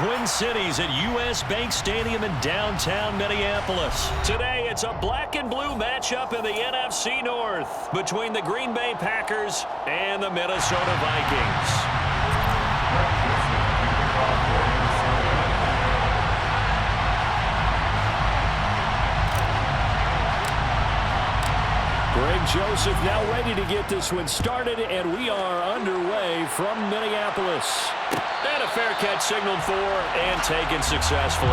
Twin Cities at US Bank Stadium in downtown Minneapolis. Today, it's a black and blue matchup in the NFC North between the Green Bay Packers and the Minnesota Vikings. Greg Joseph now ready to get this one started, and we are underway from Minneapolis. And a fair catch signaled for and taken successfully.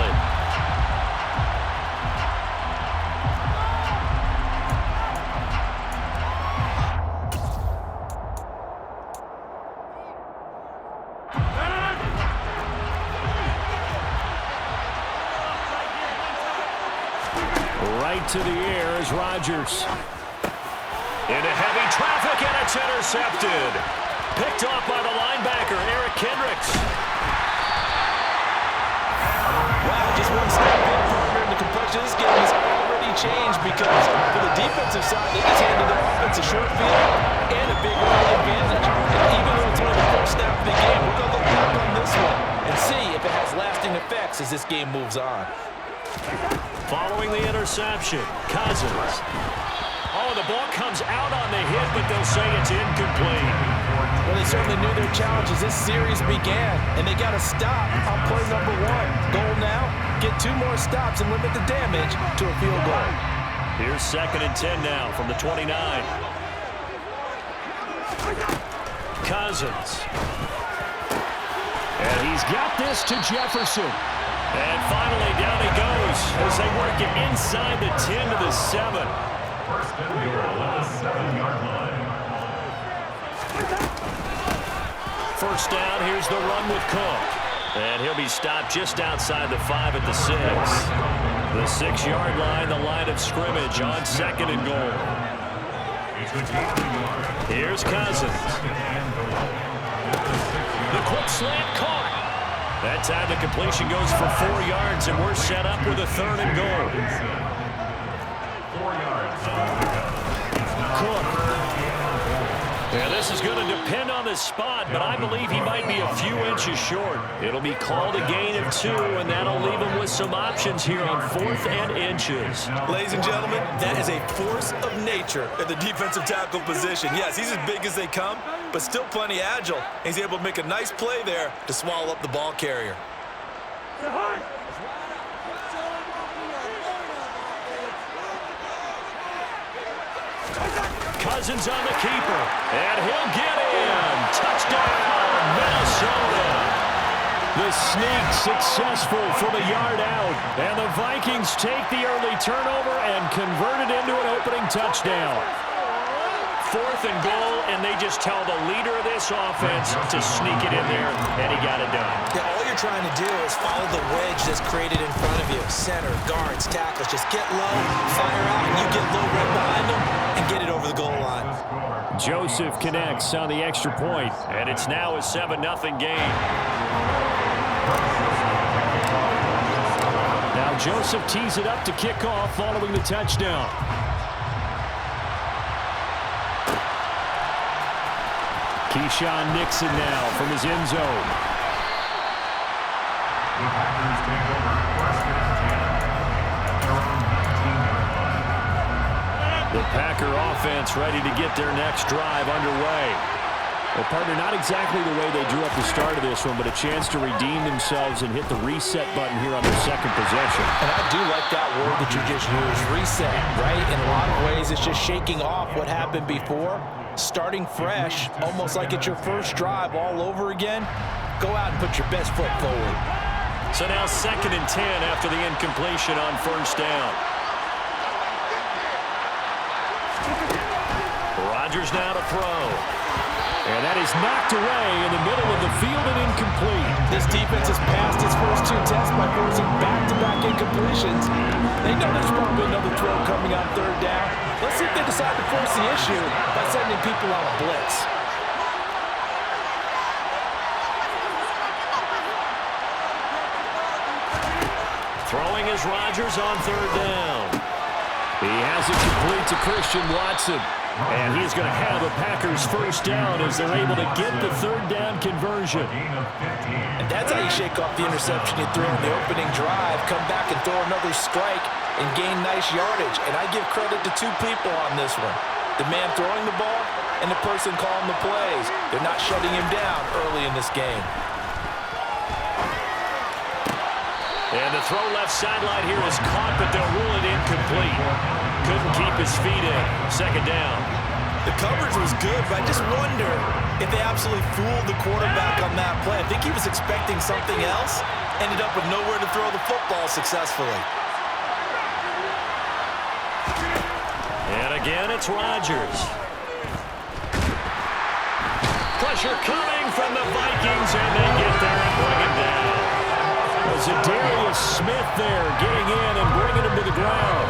Right to the air is Rodgers. Into heavy traffic, and it's intercepted. Picked off by the linebacker, Eric Kendricks. Wow, just one snap in, partner, and the complexion of this game has already changed because for the defensive side, they just handed their offense a short field and a big early advantage. And even though it's only the first snap of the game, we're going to look back on this one and see if it has lasting effects as this game moves on. Following the interception, Cousins. Oh, the ball comes out on the hit, but they'll say it's incomplete. Well, they certainly knew their challenge as this series began, and they got to stop on play number one. Goal now, get 2 more stops and limit the damage to a field goal. Here's 2nd and 10 now from the 29. Cousins. And he's got this to Jefferson. And finally, down he goes as they work it inside the 10 to the 7. First and goal at the 7-yard line. First down, here's the run with Cook. And he'll be stopped just outside the 5 at the 6. The 6-yard line, the line of scrimmage on 2nd and goal. Here's Cousins. The quick slant caught. That time the completion goes for 4 yards, and we're set up with a 3rd and goal. 4 yards. Cook. Yeah, this is going to depend on the spot, but I believe he might be a few inches short. It'll be called a gain of 2, and that'll leave him with some options here on 4th and inches. Ladies and gentlemen, that is a force of nature at the defensive tackle position. Yes, he's as big as they come, but still plenty agile. He's able to make a nice play there to swallow up the ball carrier. Cousins on the keeper, and he'll get in. Touchdown, Minnesota. The sneak successful from a yard out, and the Vikings take the early turnover and convert it into an opening touchdown. 4th and goal, and they just tell the leader of this offense to sneak it in there, and he got it done. Yeah, all you're trying to do is follow the wedge that's created in front of you. Center, guards, tackles, just get low, fire out, and you get low right behind them and get it over the goal line. Joseph connects on the extra point, and it's now a 7-0 game. Now Joseph tees it up to kick off following the touchdown. Keyshawn Nixon now from his end zone. The Packers take over 1st and 10. Around 19-yard line. The Packer offense ready to get their next drive underway. Well, partner, not exactly the way they drew up the start of this one, but a chance to redeem themselves and hit the reset button here on their 2nd possession. And I do like that word that you just used, reset, right? In a lot of ways, it's just shaking off what happened before, starting fresh, almost like it's your first drive all over again. Go out and put your best foot forward. So now 2nd and 10 after the incompletion on 1st down. Rodgers now to throw. And that is knocked away in the middle of the field and incomplete. This defense has passed its first 2 tests by forcing back-to-back incompletions. They know there's probably another throw coming on 3rd down. Let's see if they decide to force the issue by sending people on a blitz. Throwing is Rodgers on 3rd down. He has it complete to Christian Watson. And he's going to have a Packers first down as they're able to get the third down conversion. And that's how you shake off the interception you threw in the opening drive, come back and throw another strike and gain nice yardage. And I give credit to two people on this one. The man throwing the ball and the person calling the plays. They're not shutting him down early in this game. And the throw left sideline here is caught, but they'll rule it incomplete. Couldn't keep his feet in. Second down. The coverage was good, but I just wonder if they absolutely fooled the quarterback on that play. I think he was expecting something else, ended up with nowhere to throw the football successfully. And again, it's Rodgers. Pressure coming from the Vikings, and they get there and bring him down. Was it Darius Smith there getting in and bringing him to the ground?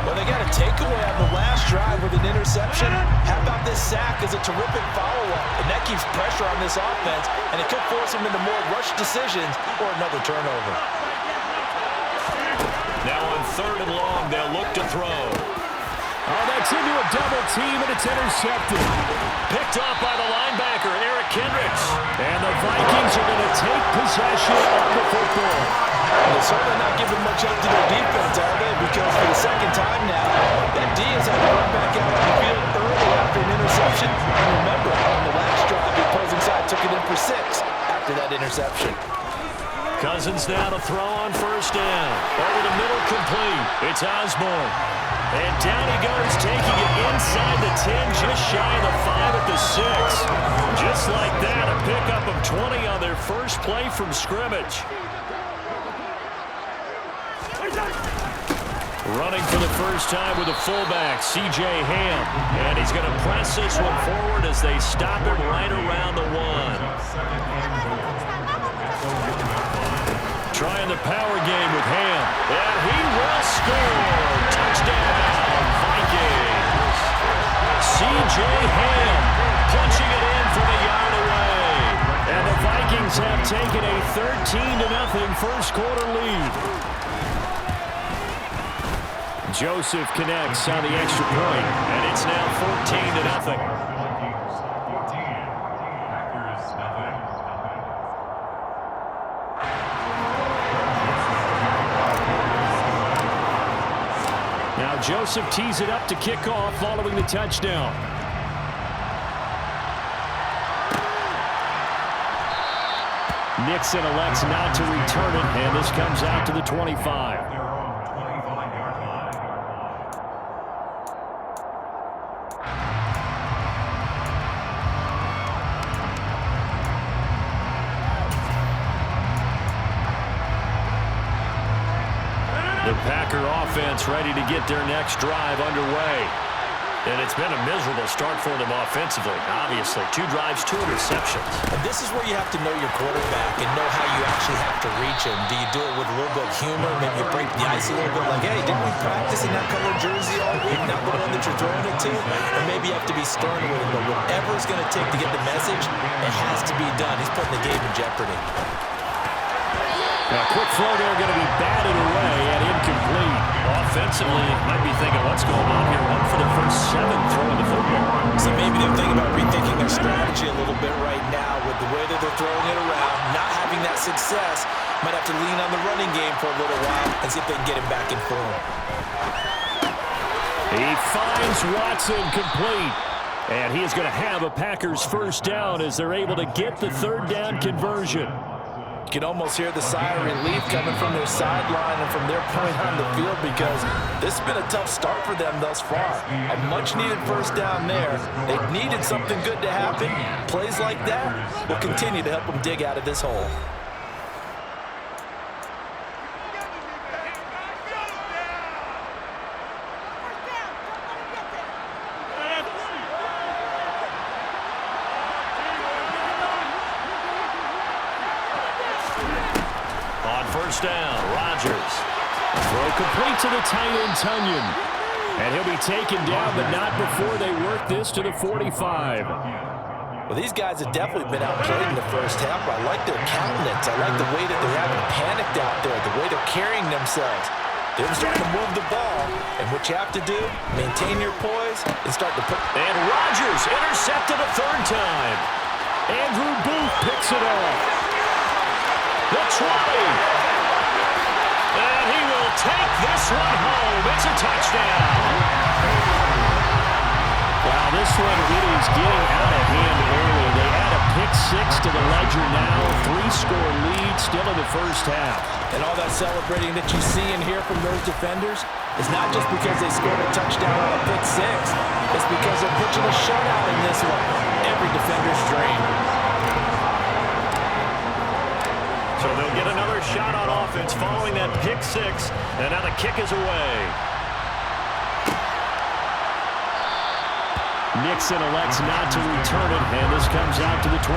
Well, they got a takeaway on the last drive with an interception. How about this sack as a terrific follow-up? And that keeps pressure on this offense, and it could force them into more rush decisions or another turnover. Now on third and long, they'll look to throw. Oh, that's into a double team, and it's intercepted. Picked off by the linebacker, Eric Kendricks. And the Vikings are going to take possession of the football. They're certainly not giving much up to their defense, are they? Because for the second time now, that D has had to run back out on the field early after an interception. And remember, on the last drive, the opposing side took it in for 6 after that interception. Cousins now to throw on first down. Over the middle, complete. It's Osborne. And down he goes, taking it inside the 10, just shy of the 5 at the 6. Just like that, a pickup of 20 on their first play from scrimmage. Running for the first time with a fullback, C.J. Ham. And he's going to press this one forward as they stop him right around the 1. Trying the power game with Ham. And he will score. Touchdown, Vikings. C.J. Ham punching it in from a yard away. And the Vikings have taken a 13-0 first quarter lead. Joseph connects on the extra point, and it's now 14-0. Now Joseph tees it up to kick off following the touchdown. Nixon elects not to return it, and this comes out to the 25. The Packer offense ready to get their next drive underway. And it's been a miserable start for them offensively, obviously. 2 drives, 2 interceptions. And this is where you have to know your quarterback and know how you actually have to reach him. Do you do it with a little bit of humor? Maybe you break the ice a little bit like, hey, didn't we practice in that color jersey all week? Not the one that you're throwing it to? Or maybe you have to be stern with him. But whatever it's going to take to get the message, it has to be done. He's putting the game in jeopardy. Now, quick throw there going to be batted away and incomplete. Offensively, might be thinking, what's going on here? 1 for the first 7 throwing the football. So maybe they're thinking about rethinking their strategy a little bit right now with the way that they're throwing it around, not having that success. Might have to lean on the running game for a little while and see if they can get him back in form. He finds Watson complete. And he is going to have a Packers first down as they're able to get the third down conversion. You can almost hear the sigh of relief coming from their sideline and from their point on the field because this has been a tough start for them thus far. A much-needed first down there. They needed something good to happen. Plays like that will continue to help them dig out of this hole. First down, Rodgers. Throw complete to the tight end, Tunyon. And he'll be taken down, but not before they work this to the 45. Well, these guys have definitely been outplayed in the first half. I like their countenance. I like the way that they haven't panicked out there, the way they're carrying themselves. They're starting to move the ball, and what you have to do, maintain your poise and start to put... And Rodgers intercepted a third time. Andrew Booth picks it up. The 20. And he will take this one home. It's a touchdown. Wow, this one really is getting out of hand early. They add a pick-6 to the ledger now. 3-score lead still in the first half. And all that celebrating that you see and hear from those defenders is not just because they scored a touchdown on a pick-6. It's because they're pitching a shutout in this one. Every defender's dream. So they'll get another shot on offense following that pick-6. And now the kick is away. Nixon elects not to return it, and this comes out to the 25.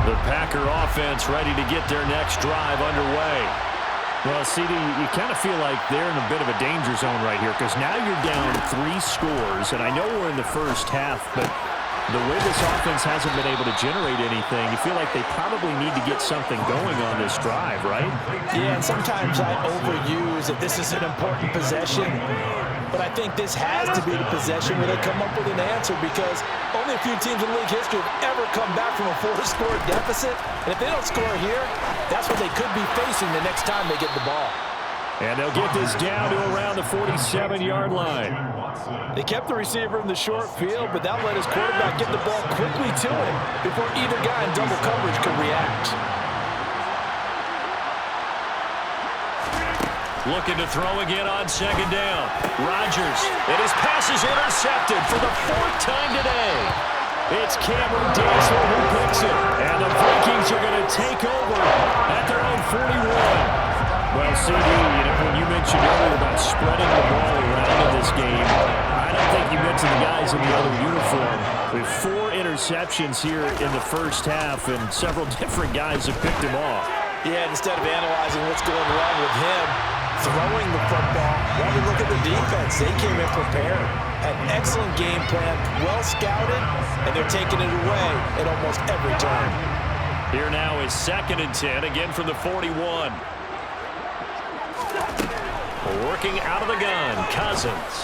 The Packer offense ready to get their next drive underway. Well, CD, you kind of feel like they're in a bit of a danger zone right here because now you're down 3 scores, and I know we're in the first half, but the way this offense hasn't been able to generate anything, you feel like they probably need to get something going on this drive, right? Yeah, and sometimes I overuse that this is an important possession, but I think this has to be the possession where they come up with an answer because only a few teams in league history have ever come back from a 4-score deficit, and if they don't score here, that's what they could be facing the next time they get the ball. And they'll get this down to around the 47-yard line. They kept the receiver in the short field, but that let his quarterback get the ball quickly to him before either guy in double coverage could react. Looking to throw again on second down. Rodgers, and his pass is intercepted for the 4th time today. It's Cameron Dantzler who picks it, and the Vikings are going to take over at their own 41. Well, CD, when you mentioned earlier about spreading the ball around in this game, I don't think you mentioned the guys in the other uniform. With 4 interceptions here in the first half, and several different guys have picked him off. Yeah, instead of analyzing what's going wrong with him, throwing the football, while we look at the defense, they came in prepared. Had an excellent game plan, well scouted, and they're taking it away at almost every turn. Here now is 2nd and 10, again from the 41. Working out of the gun, Cousins.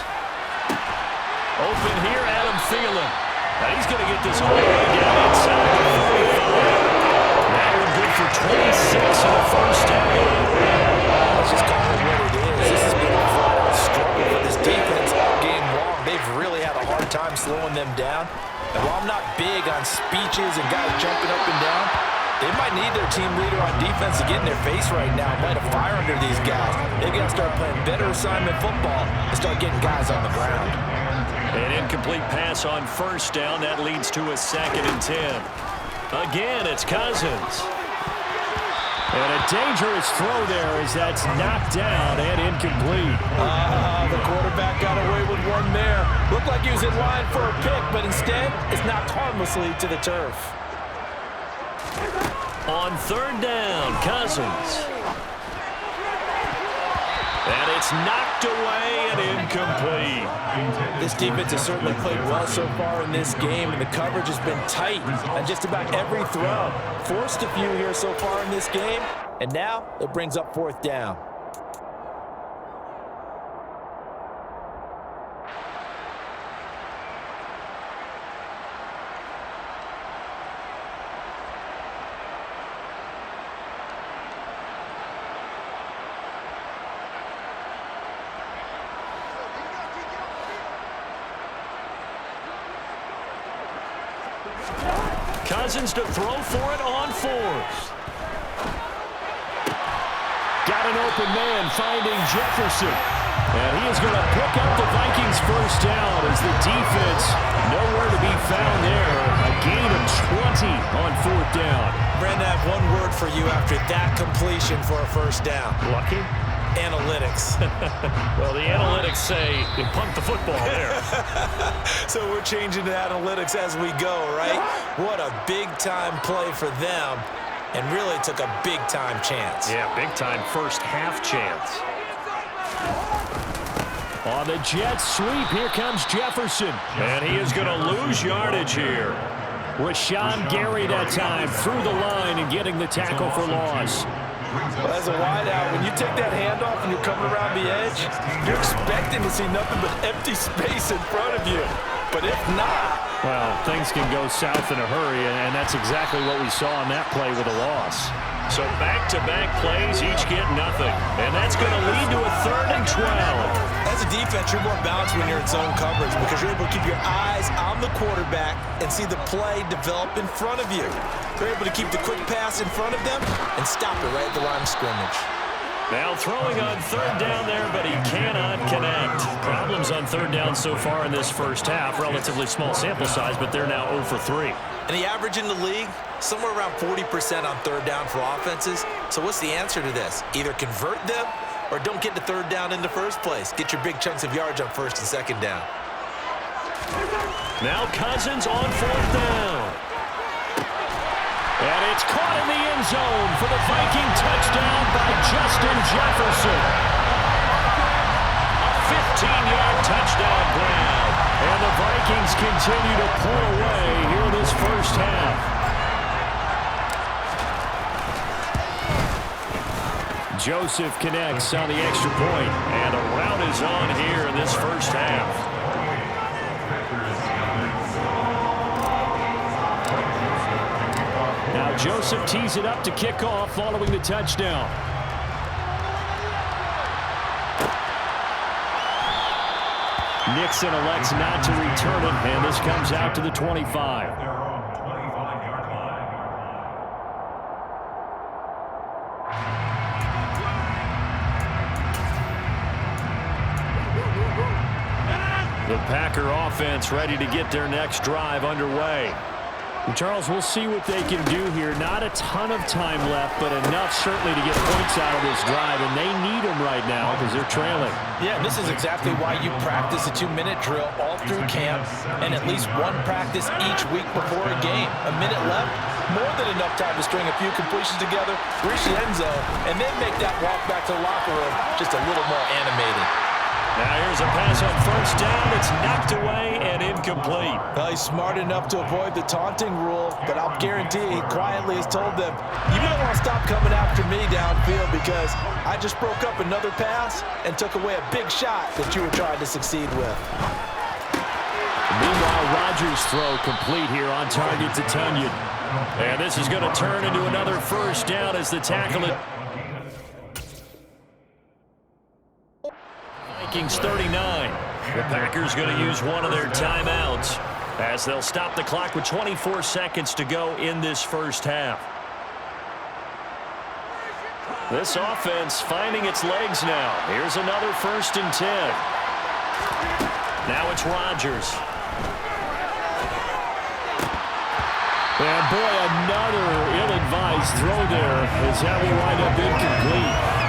Open here, Adam Thielen. Now he's going to get this all the way down inside the 45. Now we're good for 26 in the first down. Let's just call it what it is. This has been a flat-out struggle for this defense all game long. They've really had a hard time slowing them down. And while I'm not big on speeches and guys jumping up and down, they might need their team leader on defense to get in their face right now, light a fire under these guys. They've got to start playing better assignment football and start getting guys on the ground. An incomplete pass on first down. That leads to a 2nd and 10. Again, it's Cousins. And a dangerous throw there as that's knocked down and incomplete. The quarterback got away with one there. Looked like he was in line for a pick, but instead, it's knocked harmlessly to the turf. On 3rd down, Cousins. And it's knocked away and incomplete. This defense has certainly played well so far in this game, and the coverage has been tight on just about every throw. Forced a few here so far in this game, and now it brings up 4th down. Cousins to throw for it on 4th. Got an open man finding Jefferson. And he is going to pick up the Vikings first down as the defense nowhere to be found there. A gain of 20 on 4th down. Brandon, I have one word for you after that completion for a first down. Lucky? Analytics. Well, the analytics say they pumped the football there. So we're changing to analytics as we go, right? What a big-time play for them. and really took a big-time chance. Yeah, big-time first-half chance. On the Jets sweep, here comes Jefferson. And he is going to lose yardage here. Rashawn Gary that time through the line and getting the tackle for loss. Well, as a wideout, when you take that handoff and you're coming around the edge, you're expecting to see nothing but empty space in front of you. But if not... Well, things can go south in a hurry, and that's exactly what we saw on that play with a loss. So back-to-back plays, each get nothing. And that's going to lead to a 3rd and 12. As a defense, you're more balanced when you're in zone coverage because you're able to keep your eyes on the quarterback and see the play develop in front of you. You're able to keep the quick pass in front of them and stop it right at the line of scrimmage. Now throwing on 3rd down there, but he cannot connect. Problems on 3rd down so far in this first half. Relatively small sample size, but they're now 0 for 3. And the average in the league, somewhere around 40% on 3rd down for offenses. So what's the answer to this? Either convert them or don't get to 3rd down in the first place. Get your big chunks of yards on 1st and 2nd down. Now Cousins on 4th down. And it's caught in the end zone for the Viking touchdown by Justin Jefferson. A 15-yard touchdown grab. And the Vikings continue to pull away here in this first half. Joseph connects on the extra point, and a rout is on here in this first half. Now Joseph tees it up to kick off following the touchdown. Nixon elects not to return it, and this comes out to the 25. The Packer offense ready to get their next drive underway. Charles, we'll see what they can do here. Not a ton of time left, but enough certainly to get points out of this drive, and they need them right now because they're trailing. Yeah, and this is exactly why you practice a 2-minute drill all through camp and at least one practice each week before a game. A minute left, more than enough time to string a few completions together, reach the end zone, and then make that walk back to the locker room just a little more animated. Now here's a pass on 1st down. It's knocked away and incomplete. Well, he's smart enough to avoid the taunting rule, but I'll guarantee he quietly has told them, you don't want to stop coming after me downfield because I just broke up another pass and took away a big shot that you were trying to succeed with. Meanwhile, Rodgers' throw complete here on target to Tunyon. And this is going to turn into another 1st down as the tackle it. Vikings 39. The Packers going to use one of their timeouts as they'll stop the clock with 24 seconds to go in this first half. This offense finding its legs now. Here's another 1st and 10. Now it's Rodgers. And boy, another ill-advised throw there as that will wind up incomplete.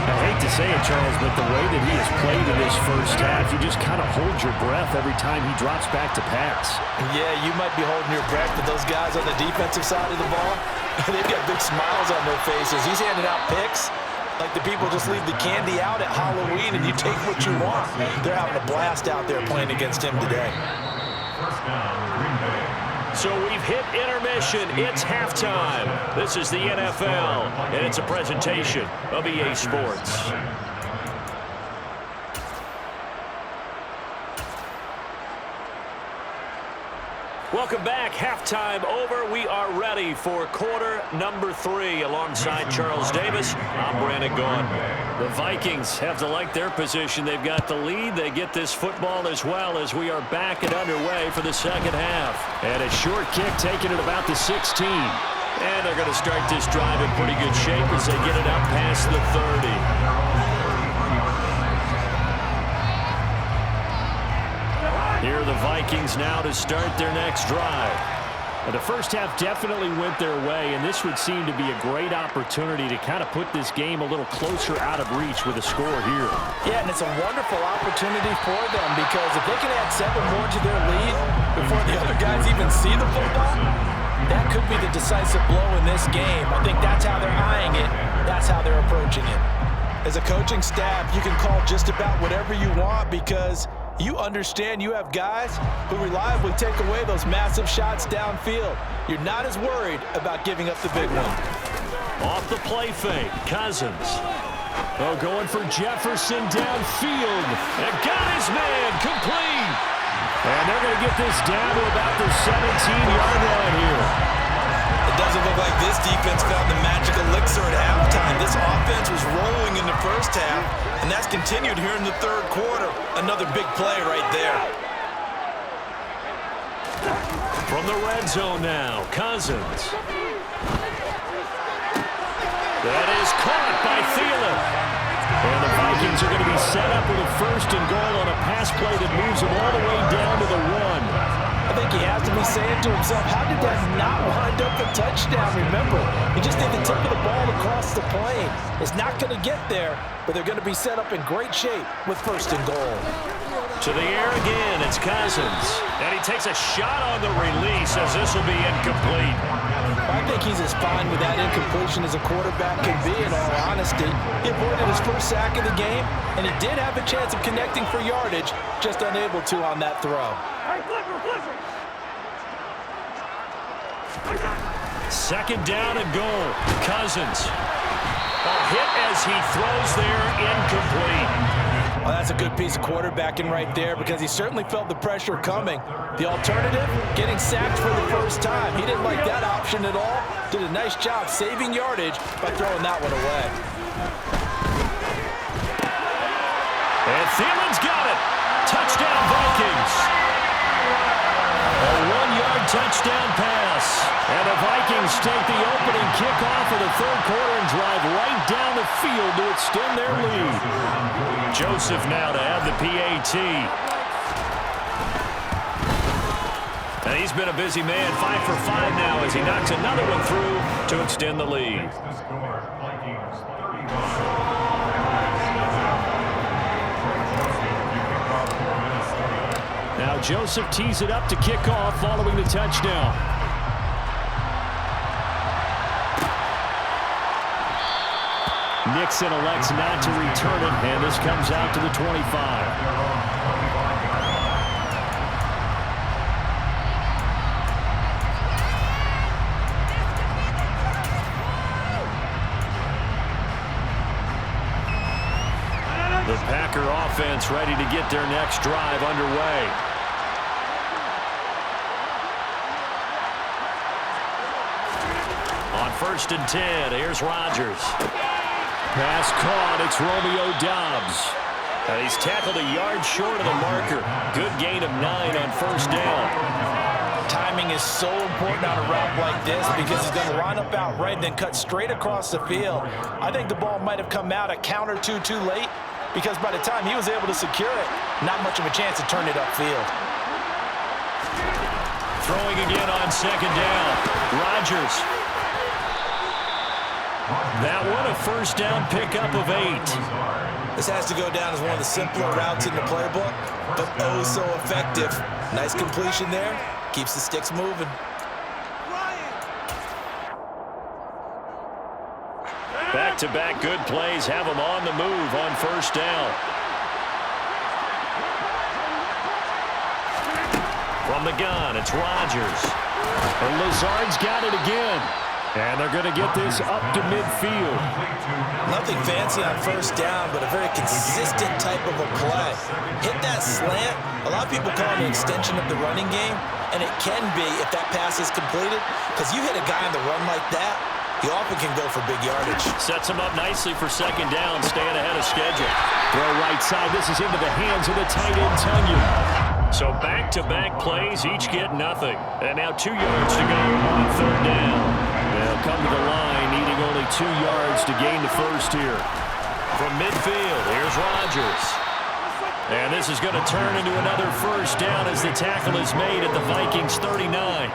I hate to say it, Charles, but the way that he has played in this first half, you just kind of hold your breath every time he drops back to pass. Yeah, you might be holding your breath, but those guys on the defensive side of the ball, they've got big smiles on their faces. He's handing out picks like the people just leave the candy out at Halloween and you take what you want. They're having a blast out there playing against him today. First down, Green Bay. So we've hit intermission. It's halftime. This is the NFL, and it's a presentation of EA Sports. Welcome back. Halftime over. We are ready for quarter number 3. Alongside Charles Davis, I'm Brandon Gaughan. The Vikings have to like their position. They've got the lead. They get this football as well as we are back and underway for the second half. And a short kick taken at about the 16. And they're going to start this drive in pretty good shape as they get it up past the 30. Here are the Vikings now to start their next drive. And the first half definitely went their way, and this would seem to be a great opportunity to kind of put this game a little closer out of reach with a score here. Yeah, and it's a wonderful opportunity for them because if they can add 7 more to their lead before the other guys even see the football, that could be the decisive blow in this game. I think that's how they're eyeing it. That's how they're approaching it. As a coaching staff, you can call just about whatever you want because you understand you have guys who reliably take away those massive shots downfield. You're not as worried about giving up the big one. Off the play fake, Cousins. Oh, going for Jefferson downfield. And got his man complete. And they're going to get this down to about the 17-yard line here. It doesn't look like this defense found the magic elixir at halftime. This offense was rolling in the first half, and that's continued here in the third quarter. Another big play right there. From the red zone now, Cousins. That is caught by Thielen. And the Vikings are going to be set up with a first and goal on a pass play that moves them all the way down to the 1. I think he has to be saying to himself, how did that not wind up a touchdown? Remember, he just did the tip of the ball across the plane. It's not going to get there, but they're going to be set up in great shape with first and goal. To the air again, it's Cousins. And he takes a shot on the release as this will be incomplete. I think he's as fine with that incompletion as a quarterback can be, in all honesty. He avoided his first sack of the game, and he did have a chance of connecting for yardage, just unable to on that throw. Second down and goal. Cousins. A hit as he throws there, incomplete. Well, that's a good piece of quarterbacking right there because he certainly felt the pressure coming. The alternative, getting sacked for the first time. He didn't like that option at all. Did a nice job saving yardage by throwing that one away. And Thielen's got it. Touchdown, Vikings. A 1-yard touchdown pass. And the Vikings take the opening kickoff of the third quarter and drive right down the field to extend their lead. Joseph now to have the PAT. And he's been a busy man, 5 for 5 now as he knocks another one through to extend the lead. Now Joseph tees it up to kick off following the touchdown. Nixon elects not to return it, and this comes out to the 25. The Packer offense ready to get their next drive underway. On 1st and 10, here's Rodgers. Pass caught, it's Romeo Doubs. And he's tackled a yard short of the marker. Good gain of 9 on 1st down. Timing is so important on a route like this because he's going to line up out right and then cut straight across the field. I think the ball might have come out a count or two too late because by the time he was able to secure it, not much of a chance to turn it upfield. Throwing again on 2nd down. Rodgers. That one a 1st down pickup of 8. This has to go down as one of the simpler routes in the playbook, but oh so effective. Nice completion there. Keeps the sticks moving. Back-to-back good plays have them on the move on 1st down. From the gun, it's Rodgers. And Lazard's got it again. And they're going to get this up to midfield. Nothing fancy on 1st down, but a very consistent type of a play. Hit that slant. A lot of people call it an extension of the running game, and it can be if that pass is completed, because you hit a guy on the run like that, he often can go for big yardage. Sets him up nicely for 2nd down, staying ahead of schedule. Throw right side. This is into the hands of the tight end, Tunyon. So back-to-back plays, each get nothing. And now 2 yards to go on 3rd down. They'll come to the line, needing only 2 yards to gain the first here. From midfield, here's Rodgers. And this is going to turn into another 1st down as the tackle is made at the Vikings 39.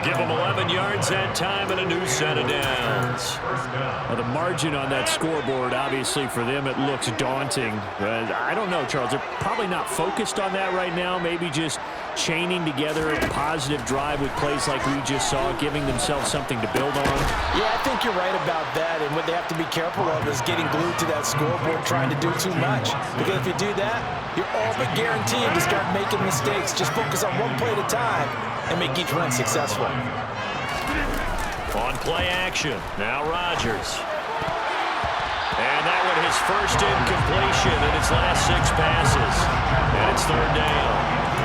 Give them 11 yards that time and a new set of downs. Well, the margin on that scoreboard, obviously for them, it looks daunting. I don't know, Charles. They're probably not focused on that right now. Maybe just chaining together a positive drive with plays like we just saw, giving themselves something to build on? Yeah, I think you're right about that, and what they have to be careful of is getting glued to that scoreboard trying to do too much. Because if you do that, you're all but guaranteed to start making mistakes. Just focus on one play at a time and make each one successful. On play action, now Rodgers. And that one his first incompletion in his last 6 passes. And it's 3rd down.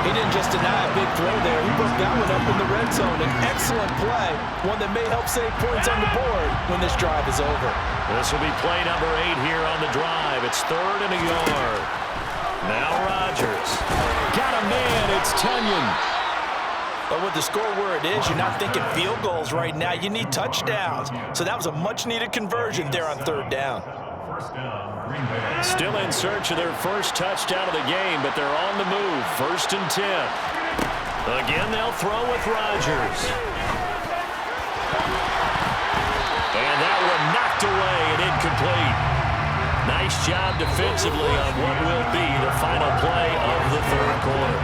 He didn't just deny a big throw there. He broke that one up in the red zone. An excellent play, one that may help save points on the board when this drive is over. This will be play number 8 here on the drive. It's 3rd and a yard. Now Rodgers. Got a man, it's Tunyon. But with the score where it is, you're not thinking field goals right now. You need touchdowns. So that was a much-needed conversion there on 3rd down. Still in search of their first touchdown of the game, but they're on the move. 1st and 10. Again, they'll throw with Rodgers. And that one knocked away and incomplete. Nice job defensively on what will be the final play of the 3rd quarter.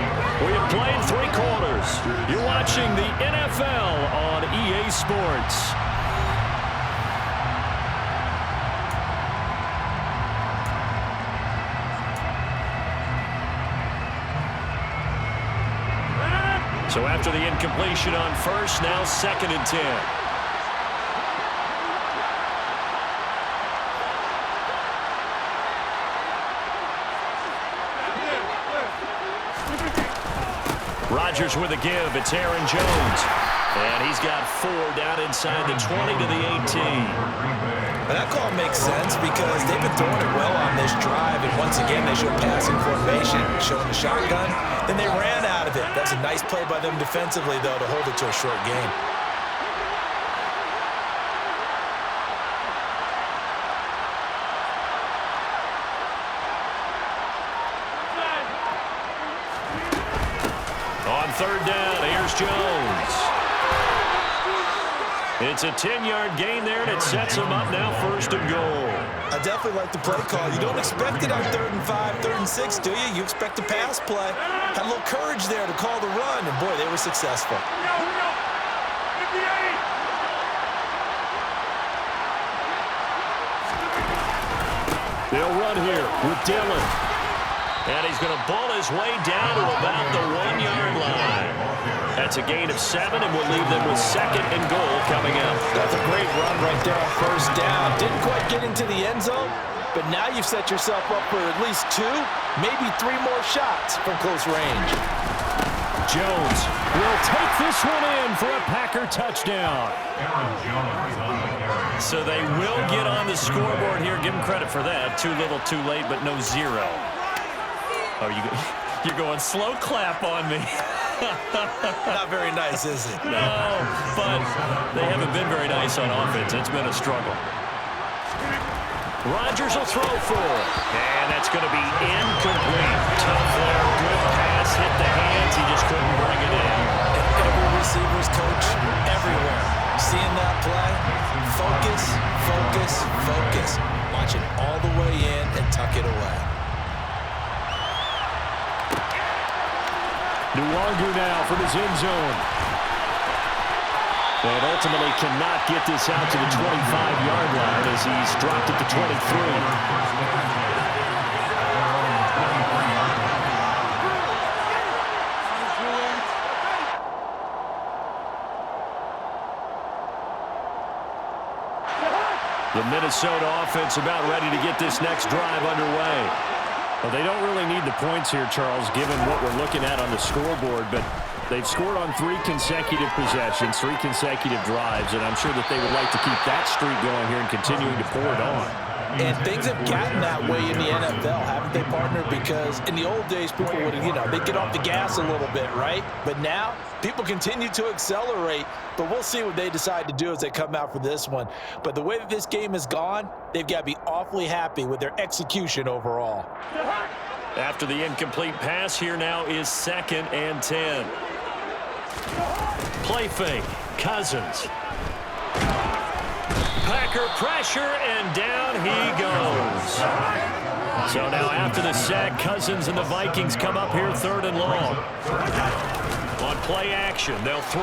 We have played 3 quarters. You're watching the NFL on EA Sports. So after the incompletion on 1st, now 2nd and 10. Rodgers with a give. It's Aaron Jones. And he's got 4 down inside the 20 to the 18. And that call makes sense because they've been throwing it well on this drive. And once again, they show passing formation, showing the shotgun. Then they ran out of it. That's a nice play by them defensively, though, to hold it to a short game. On 3rd down, here's Jones. It's a 10-yard gain there, and it sets him up now 1st and goal. I definitely like the play call. You don't expect it on 3rd and 5, 3rd and 6, do you? You expect a pass play. Had a little courage there to call the run, and boy, they were successful. They'll run here with Dillon. And he's going to ball his way down to about the 1-yard line. That's a gain of 7, and we'll leave them with 2nd and goal coming up. That's a great run right there on 1st down. Didn't quite get into the end zone, but now you've set yourself up for at least 2, maybe 3 more shots from close range. Jones will take this one in for a Packer touchdown. So they will get on the scoreboard here. Give them credit for that. Too little, too late, but no 0. Oh, you're going slow clap on me. Not very nice, is it? No, but they haven't been very nice on offense. It's been a struggle. Rodgers will throw for it. And that's going to be incomplete. Tough there. Good pass. Hit the hands. He just couldn't bring it in. And every receiver's coach everywhere. Seeing that play, focus, focus, focus. Watch it all the way in and tuck it away. Nuwanger now from his end zone. And ultimately cannot get this out to the 25-yard line as he's dropped at the 23. The Minnesota offense about ready to get this next drive underway. Well, they don't really need the points here, Charles, given what we're looking at on the scoreboard, but they've scored on 3 consecutive possessions, 3 consecutive drives, and I'm sure that they would like to keep that streak going here and continuing to pour it on. And things have gotten that way in the NFL, haven't they, partner? Because in the old days, people would, they'd get off the gas a little bit, right? But now, people continue to accelerate, but we'll see what they decide to do as they come out for this one. But the way that this game has gone, they've got to be awfully happy with their execution overall. After the incomplete pass, here now is 2nd and 10. Play fake. Cousins. Packer pressure, and down he goes. So now after the sack, Cousins and the Vikings come up here 3rd and long. On play action, they'll throw.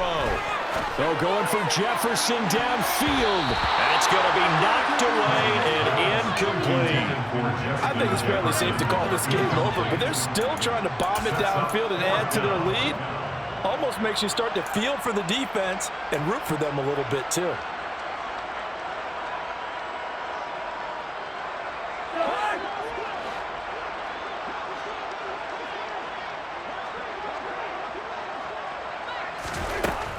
Oh, going for Jefferson downfield. That's going to be knocked away and incomplete. I think it's fairly safe to call this game over, but they're still trying to bomb it downfield and add to their lead. Almost makes you start to feel for the defense and root for them a little bit too.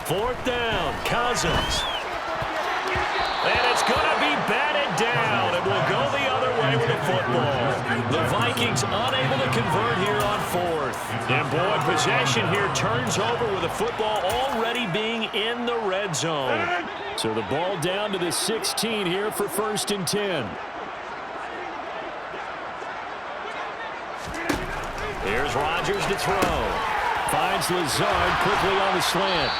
Fourth down, Cousins. And it's going to be batted down. It will go the other way with the football. The Vikings unable to convert here on fourth. And boy, possession here turns over with the football already being in the red zone. So the ball down to the 16 here for 1st and 10. Here's Rodgers to throw. Finds Lazard quickly on the slant.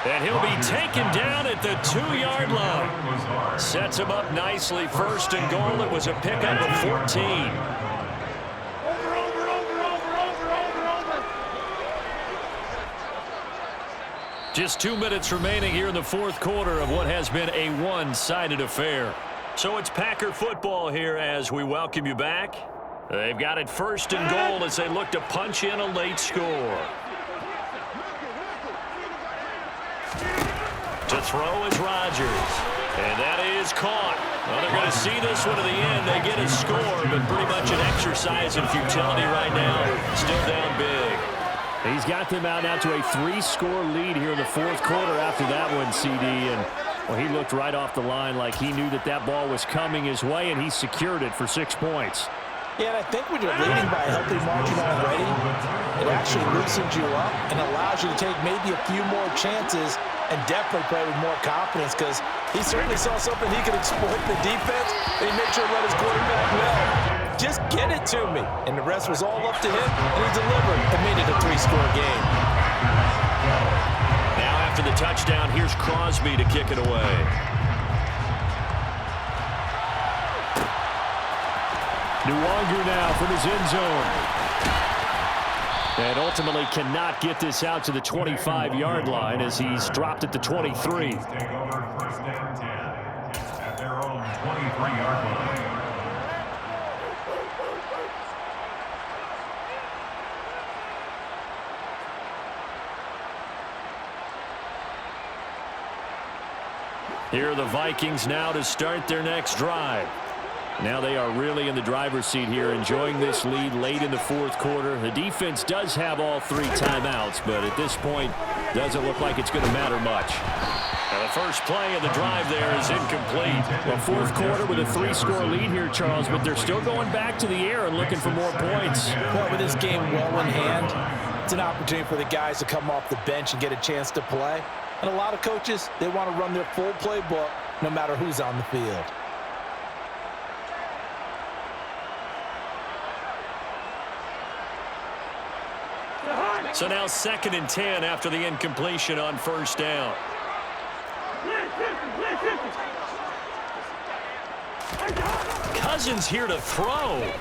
And he'll be taken down at the 2-yard line. Sets him up nicely. 1st and goal. It was a pickup of 14. Just 2 minutes remaining here in the 4th quarter of what has been a one-sided affair. So it's Packer football here as we welcome you back. They've got it 1st and goal as they look to punch in a late score. To throw is Rodgers. And that is caught. Well, they're going to see this one to the end. They get a score, but pretty much an exercise in futility right now. Still down big. He's got them out now to a 3-score lead here in the 4th quarter after that one, CD. And, well, he looked right off the line like he knew that that ball was coming his way, and he secured it for 6 points. Yeah, and I think when you're leading by a healthy margin already, it actually loosens you up and allows you to take maybe a few more chances and definitely play with more confidence because he certainly saw something he could exploit the defense. And he made sure to let his quarterback know, just get it to me. And the rest was all up to him, and he delivered and made it a 3-score game. Now after the touchdown, here's Crosby to kick it away. Nuwanger now from his end zone. And ultimately cannot get this out to the 25-yard line as he's dropped at the 23. Take over 1st and 10 at their own 23-yard line. Here are the Vikings now to start their next drive. Now they are really in the driver's seat here, enjoying this lead late in the 4th quarter. The defense does have all 3 timeouts, but at this point, doesn't look like it's going to matter much. Now the first play of the drive there is incomplete. Well, 4th quarter with a 3-score lead here, Charles, but they're still going back to the air and looking for more points. Well, with this game well in hand, it's an opportunity for the guys to come off the bench and get a chance to play. And a lot of coaches, they want to run their full playbook no matter who's on the field. So now 2nd and 10 after the incompletion on 1st down. Cousins here to throw.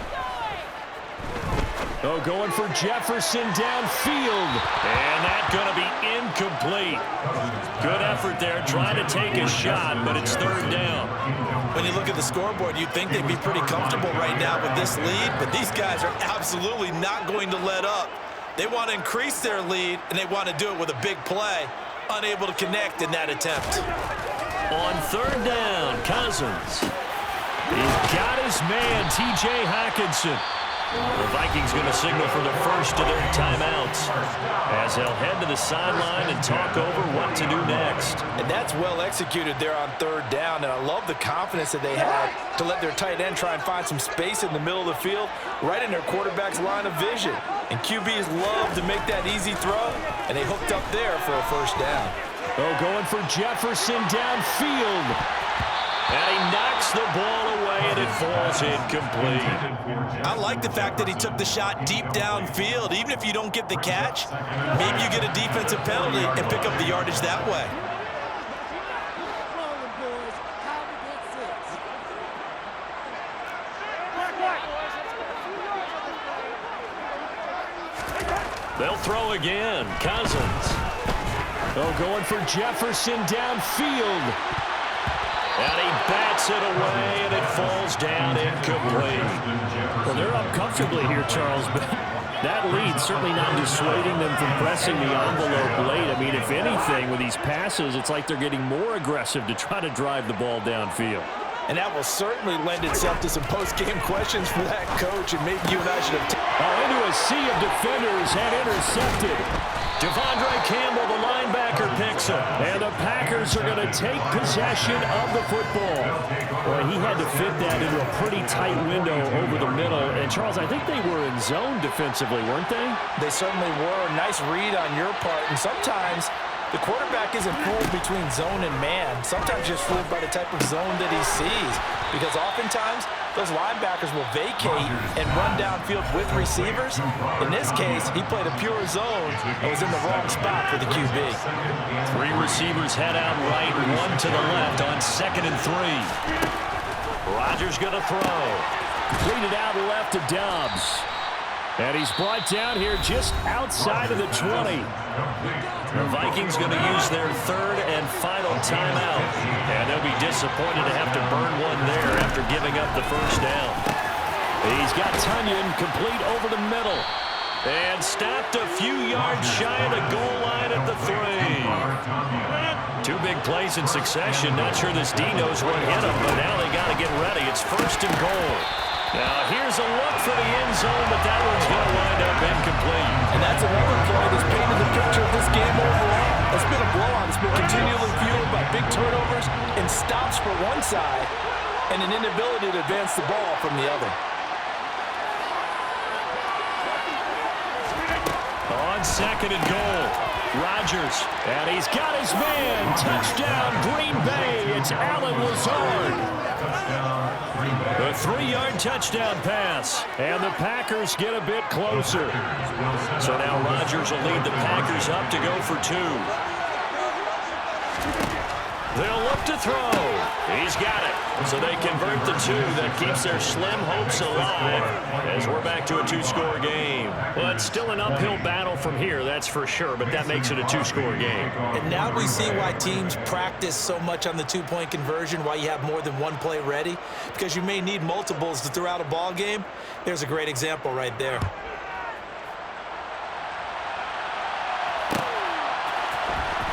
Oh, going for Jefferson downfield. And that's going to be incomplete. Good effort there, trying to take a shot, but it's 3rd down. When you look at the scoreboard, you'd think they'd be pretty comfortable right now with this lead, but these guys are absolutely not going to let up. They want to increase their lead, and they want to do it with a big play. Unable to connect in that attempt. On 3rd down, Cousins. He's got his man, T.J. Hockenson. The Vikings going to signal for the first of their timeouts as they'll head to the sideline and talk over what to do next. And that's well executed there on 3rd down, and I love the confidence that they had to let their tight end try and find some space in the middle of the field, right in their quarterback's line of vision. And QBs love to make that easy throw, and they hooked up there for a 1st down. Oh, going for Jefferson downfield. And he knocks the ball away, and it falls incomplete. I like the fact that he took the shot deep downfield. Even if you don't get the catch, maybe you get a defensive penalty and pick up the yardage that way. They'll throw again. Cousins. Oh, going for Jefferson downfield. And he bats it away, and it falls down incomplete. Well, they're up comfortably here, Charles, but that lead certainly not dissuading them from pressing the envelope late. I mean, if anything, with these passes, it's like they're getting more aggressive to try to drive the ball downfield. And that will certainly lend itself to some post-game questions for that coach, and maybe you and I should have... Into a sea of defenders and intercepted. Devondre Campbell, the linebacker, picks it. And the Packers are going to take possession of the football. Boy, he had to fit that into a pretty tight window over the middle. And, Charles, I think they were in zone defensively, weren't they? They certainly were. Nice read on your part. And sometimes the quarterback isn't fooled between zone and man. Sometimes just fooled by the type of zone that he sees. Because oftentimes, those linebackers will vacate and run downfield with receivers. In this case, he played a pure zone and was in the wrong spot for the QB. 3 receivers head out right, 1 to the left on 2nd and 3. Rodgers going to throw. Completed out left to Dobbs. And he's brought down here just outside of the 20. The Vikings going to use their 3rd and final timeout. And they'll be disappointed to have to burn one there after giving up the first down. He's got Tunyon complete over the middle. And stopped a few yards shy of the goal line at the 3. 2 big plays in succession. Not sure this D knows what hit him, but now they got to get ready. It's 1st and goal. Now here's a look for the end zone, but that one's going to wind up incomplete. And that's another play that's painted the picture of this game overall. It's been a blowout. It's been continually fueled by big turnovers and stops for one side and an inability to advance the ball from the other. On 2nd and goal, Rodgers, and he's got his man. Touchdown, Green Bay. It's Allen Lazard. A 3-yard touchdown pass, and the Packers get a bit closer. So now Rodgers will lead the Packers up to go for 2. They'll look to throw. He's got it. So they convert the 2. That keeps their slim hopes alive as we're back to a 2-score game. Well, it's still an uphill battle from here, that's for sure, but that makes it a 2-score game. And now we see why teams practice so much on the 2-point conversion, why you have more than one play ready, because you may need multiples to throw out a ball game. There's a great example right there.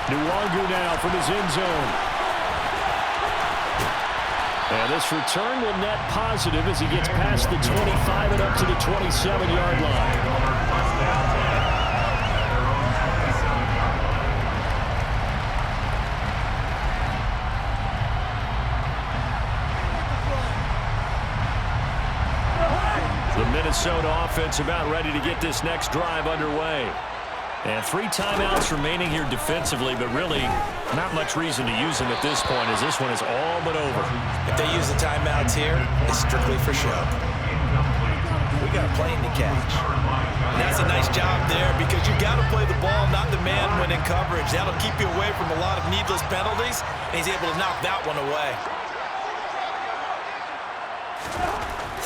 Nwangu now from his end zone. And this return will net positive as he gets past the 25 and up to the 27-yard line. The Minnesota offense about ready to get this next drive underway. And 3 timeouts remaining here defensively, but really not much reason to use them at this point as this one is all but over. If they use the timeouts here, it's strictly for show. We got a plane to catch. And that's a nice job there because you got to play the ball, not the man when in coverage. That'll keep you away from a lot of needless penalties, and he's able to knock that one away.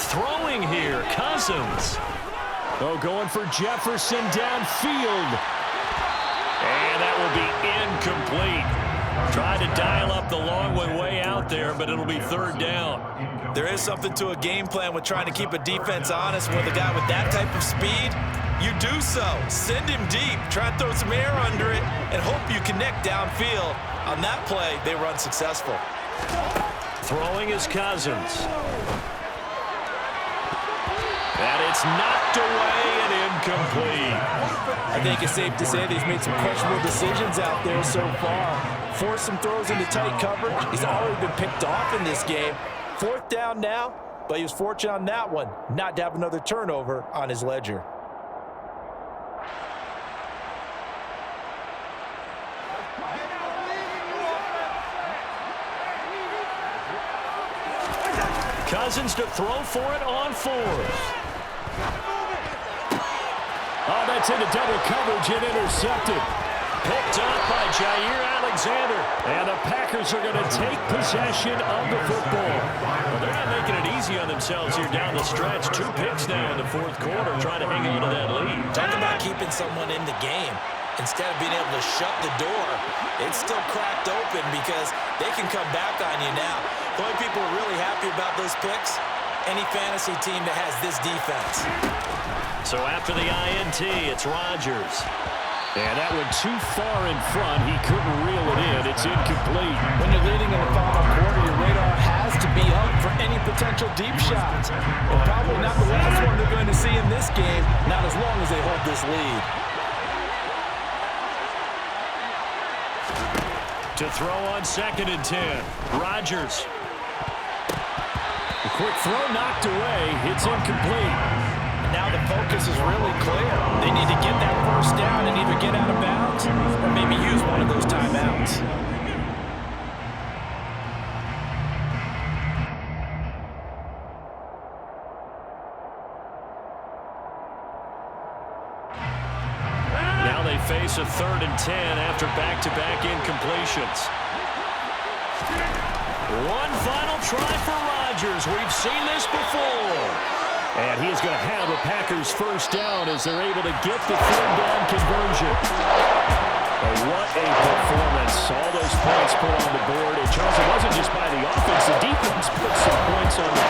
Throwing here, Cousins. Oh, going for Jefferson downfield. And that will be incomplete. Tried to dial up the long one way out there, but it'll be 3rd down. There is something to a game plan with trying to keep a defense honest. With a guy with that type of speed, you do so. Send him deep. Try and throw some air under it and hope you connect downfield. On that play, they run successful. Throwing is Cousins. And it's knocked away and incomplete. I think it's safe to say that he's made some questionable decisions out there so far. Forced some throws into tight coverage. He's already been picked off in this game. 4th down now, but he was fortunate on that one not to have another turnover on his ledger. Cousins to throw for it on 4th. Oh, that's into double coverage and intercepted. Picked up by Jair Alexander. And the Packers are going to take possession of the football. Well, they're not making it easy easy on themselves here down the stretch. 2 picks now in the fourth quarter, trying to hang on to that lead. Talk about keeping someone in the game. Instead of being able to shut the door, it's still cracked open because they can come back on you now. The only people who are really happy about those picks, any fantasy team that has this defense. So after the INT, it's Rodgers. And that went too far in front. He couldn't reel it in. It's incomplete. When you're leading in the final quarter, your radar has to be up for any potential deep shots. And probably not the last one they're going to see in this game, not as long as they hold this lead. To throw on 2nd and 10. Rodgers. A quick throw knocked away. It's incomplete. Now the focus is really clear. They need to get that first down and either get out of bounds or maybe use one of those timeouts. Now they face a 3rd and 10 after back-to-back incompletions. One final try for Rodgers. We've seen this before. And he is going to have a Packers first down as they're able to get the 3rd down conversion. Oh, what a performance. All those points put on the board. And Charles, it wasn't just by the offense. The defense put some points on the